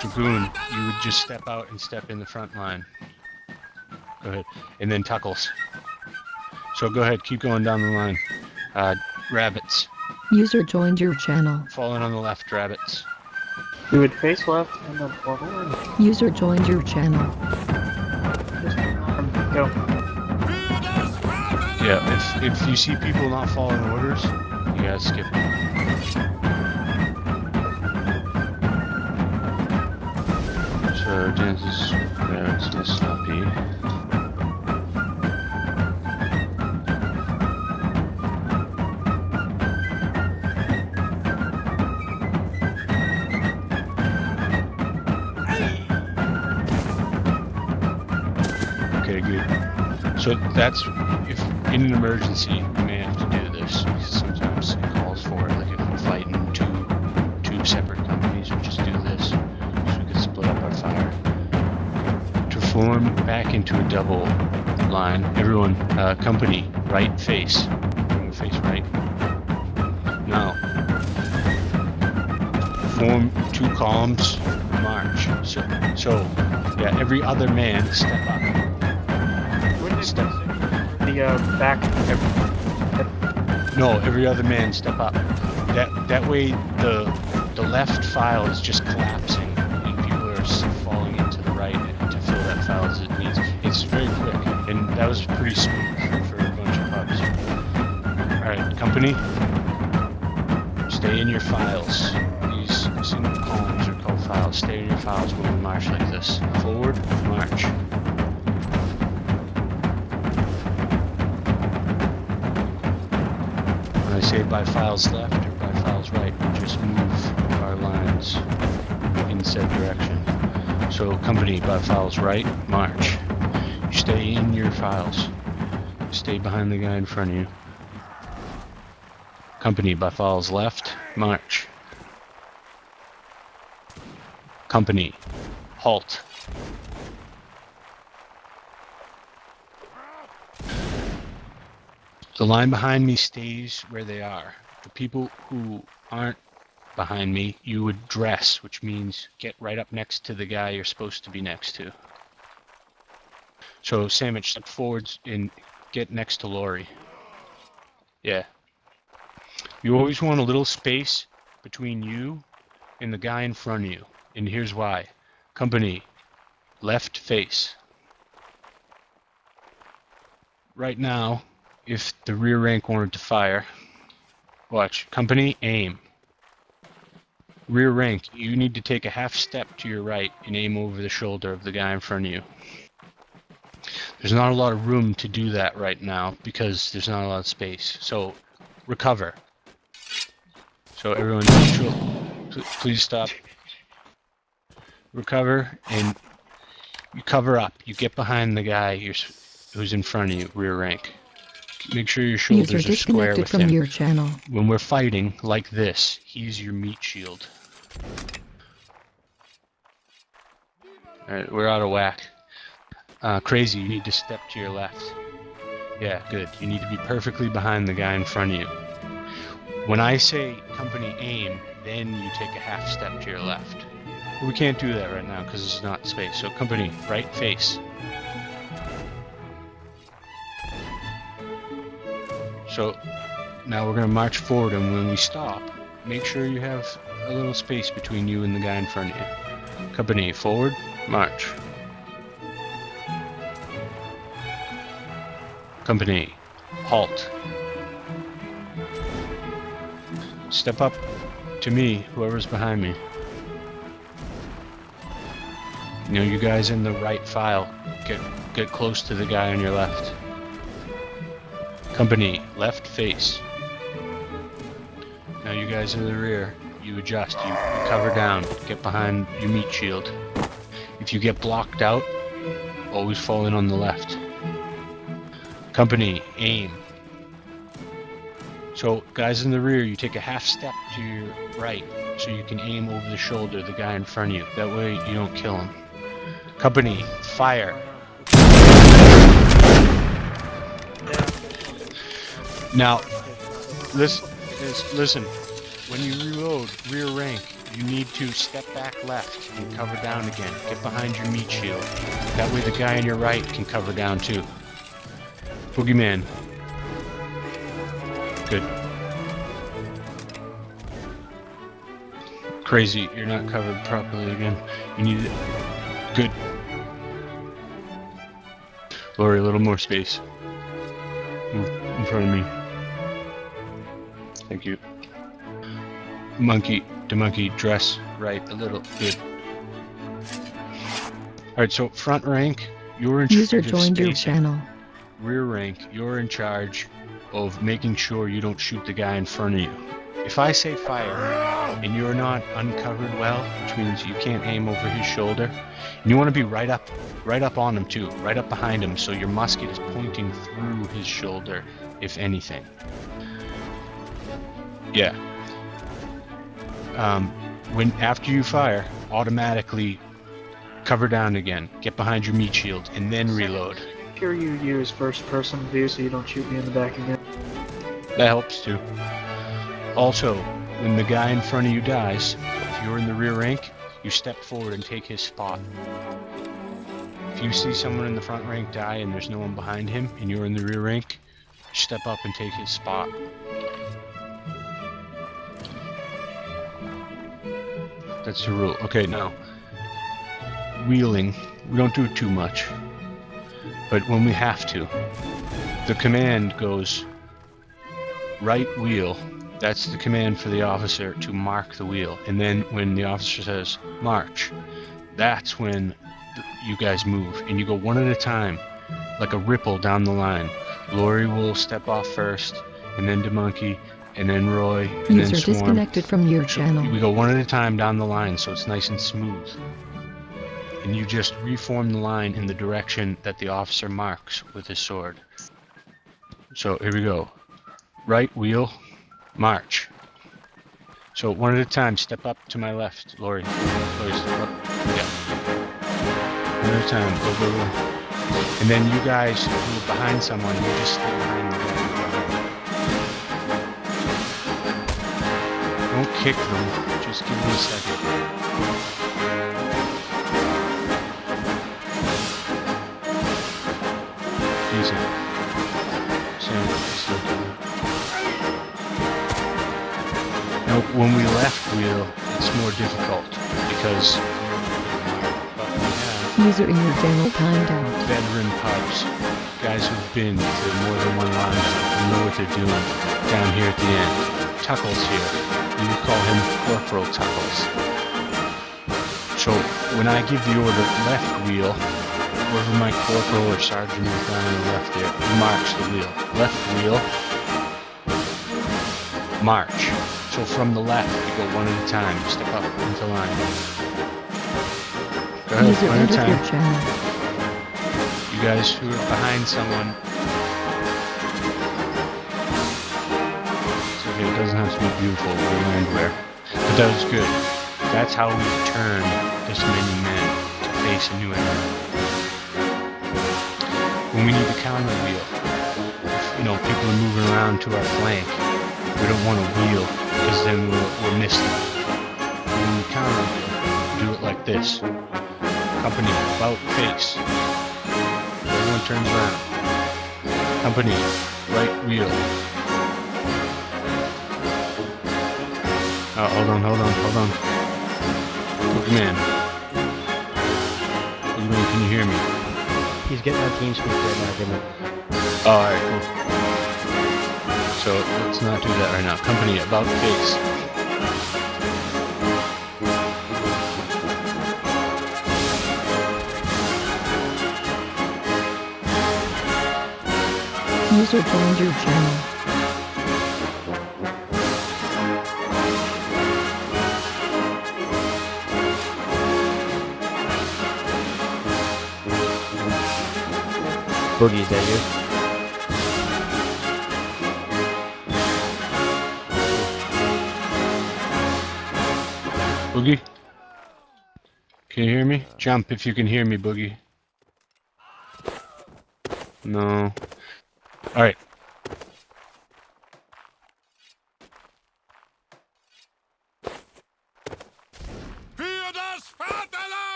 Dragoon, you would just step out and step in the front line. Go ahead. And then Tuckles. So go ahead, keep going down the line. Rabbits. User joined your channel. Falling on the left, rabbits. You would face left and then forward. User joined your channel. Go. Yeah, if you see people not following orders, you gotta skip them. So dances, rabbits, and sloppy. Okay, good. So that's, if in an emergency, you may have to do this, because sometimes it calls for it, like if we're fighting two separate companies, we just do this, so we can split up our fire. To form back into a double line, everyone, company, right face. Bring your face right. Now, form two columns, march. So yeah, every other man step up. Step. The back. Every other man step up. That way the left file is just collapsing and people are falling into the right to fill that file as it needs. It's very quick, and that was pretty smooth for a bunch of pubs. Alright, company, stay in your files. These single columns are called files. Stay in your files when we march like this. Forward, march. When I say by files left or by files right, we just move our lines in said direction. So company, by files right, march. You stay in your files. Stay behind the guy in front of you. Company, by files left, march. Company, halt. The line behind me stays where they are. The people who aren't behind me, you would dress, which means get right up next to the guy you're supposed to be next to. So Sandwich, step forwards and get next to Lori. Yeah. You always want a little space between you and the guy in front of you. And here's why. Company, left face. Right now, if the rear rank wanted to fire, watch, company, aim. Rear rank, you need to take a half step to your right and aim over the shoulder of the guy in front of you. There's not a lot of room to do that right now because there's not a lot of space. So, recover. So everyone, please stop. Recover, and you cover up. You get behind the guy who's in front of you, rear rank. Make sure your shoulders are square with him. Your channel. When we're fighting like this, he's your meat shield. Alright, we're out of whack. Crazy, you need to step to your left. Yeah, good. You need to be perfectly behind the guy in front of you. When I say company aim, then you take a half step to your left. But we can't do that right now because it's not space. So company, right face. So now we're going to march forward, and when we stop, make sure you have a little space between you and the guy in front of you. Company, forward, march. Company, halt. Step up to me, whoever's behind me. You know, you guys in the right file, get close to the guy on your left. Company, left face. Now you guys in the rear, you adjust, you cover down, get behind your meat shield. If you get blocked out, always fall in on the left. Company, aim. So guys in the rear, you take a half step to your right so you can aim over the shoulder of the guy in front of you. That way you don't kill him. Company, fire. Now, listen, when you reload rear rank, you need to step back left and cover down again. Get behind your meat shield. That way the guy on your right can cover down too. Boogeyman. Good. Crazy, you're not covered properly again. You need it. Good. Lori, a little more space. Move in front of me. Thank you. Monkey, the monkey, dress right a little. Good. Alright, so front rank, you're in charge User of joined your spacing. channel. Rear rank, you're in charge of making sure you don't shoot the guy in front of you. If I say fire and you're not uncovered well, which means you can't aim over his shoulder, and you want to be right up on him too, right up behind him, so your musket is pointing through his shoulder, if anything. Yeah. When after you fire, automatically cover down again, get behind your meat shield, and then reload. Make sure you use first-person view so you don't shoot me in the back again. That helps too. Also, when the guy in front of you dies, if you're in the rear rank, you step forward and take his spot. If you see someone in the front rank die and there's no one behind him, and you're in the rear rank, step up and take his spot. That's the rule. Okay, now, wheeling, we don't do it too much, but when we have to, the command goes right wheel. That's the command for the officer to mark the wheel. And then when the officer says march, that's when you guys move. And you go one at a time, like a ripple down the line. Lori will step off first, and then DeMonkey, and then Roy, and User then Swarm. disconnected from your channel. We go one at a time down the line so it's nice and smooth. And you just reform the line in the direction that the officer marks with his sword. So here we go. Right wheel. March. So one at a time, step up to my left, Lori. Lori, step up. Yeah. One at a time, go, go, go. And then you guys who are behind someone, you just stay behind the guy. Don't kick them, just give them a second. Easy. Now, when we left wheel, it's more difficult because we have User in your channel timed out. veteran pubs, guys who've been to more than one line, who know what they're doing down here at the end. Tuckles here. We would call him Corporal Tuckles. So when I give the order left wheel, whoever my corporal or sergeant is down on the left there, march the wheel. Left wheel, march. So from the left, you go one at a time. Step up into line. Go ahead, User one at a entered your time. channel. You guys who are behind someone, it's okay, it doesn't have to be beautiful or landwear. But that was good. That's how we turn this many men to face a new enemy. When we need to counter wheel, if, people are moving around to our flank, we don't want to wheel because then we'll miss them. When we counter wheel, do it like this. Company, about face. Everyone turns around. Company, right wheel. Oh, hold on. Boogeyman. Boogeyman, can you hear me? He's getting on TeamSpeak right now, give him. Oh, alright, cool. So, let's not do that right now. Company, about face. User joined your channel. Boogie, is that you? Boogie? Can you hear me? Jump if you can hear me, Boogie. No. Alright.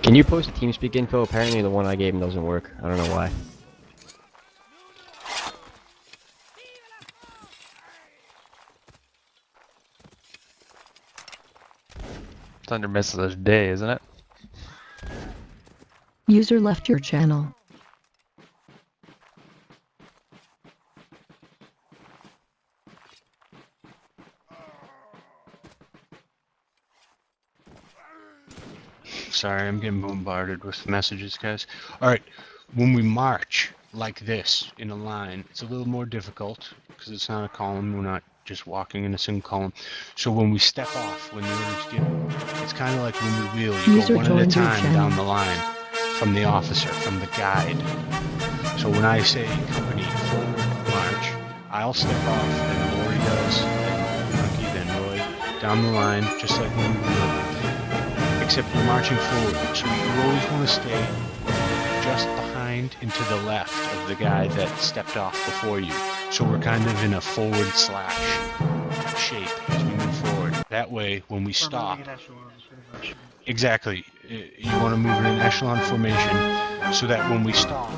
Can you post the TeamSpeak info? Apparently the one I gave him doesn't work. I don't know why. It's under Mrs. Day, isn't it? User left your channel. Sorry, I'm getting bombarded with messages, guys. Alright, when we march like this in a line, it's a little more difficult because it's not a column. We're not just walking in a single column. So when we step off, when the order's given, it's kind of like when we wheel. You User go one at a joined your time channel. down the line from the officer, from the guide. So when I say company forward march, I'll step off, then Lori does, then Monkey, then Roy, down the line, just like when we wheel. Except we're marching forward, so you always want to stay just behind and to the left of the guy that stepped off before you. So we're kind of in a forward slash shape as we move forward. That way, when we stop, exactly, you want to move in an echelon formation so that when we stop,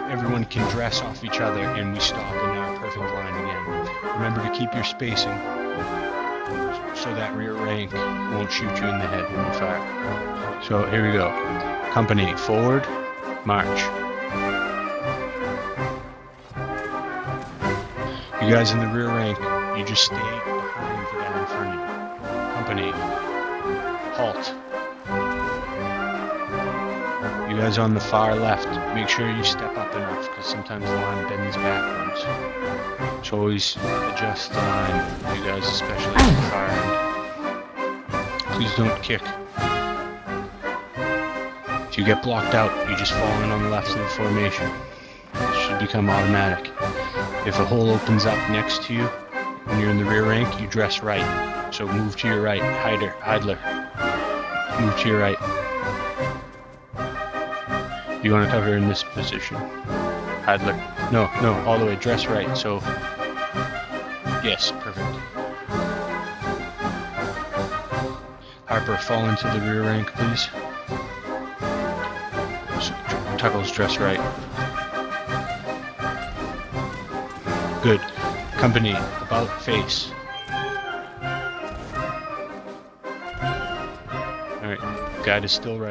everyone can dress off each other and we stop in our perfect line again. Remember to keep your spacing so that rear rank won't shoot you in the head when you fire. So here we go. Company, forward, march. You guys in the rear rank, you just stay behind the guy in front of you. Company, halt. You guys on the far left, make sure you step up enough because sometimes the line bends backwards. So always adjust the line, you guys, especially at the far end. Please don't kick. If you get blocked out, you just fall in on the left of the formation. It should become automatic. If a hole opens up next to you, when you're in the rear rank, you dress right. So move to your right, Heidler. Move to your right. You want to cover in this position. Heidler. No, all the way, dress right, so... Yes, perfect. Harper, fall into the rear rank, please. So, Tuckles, dress right. Good. Company, about face. Alright, guide is still right.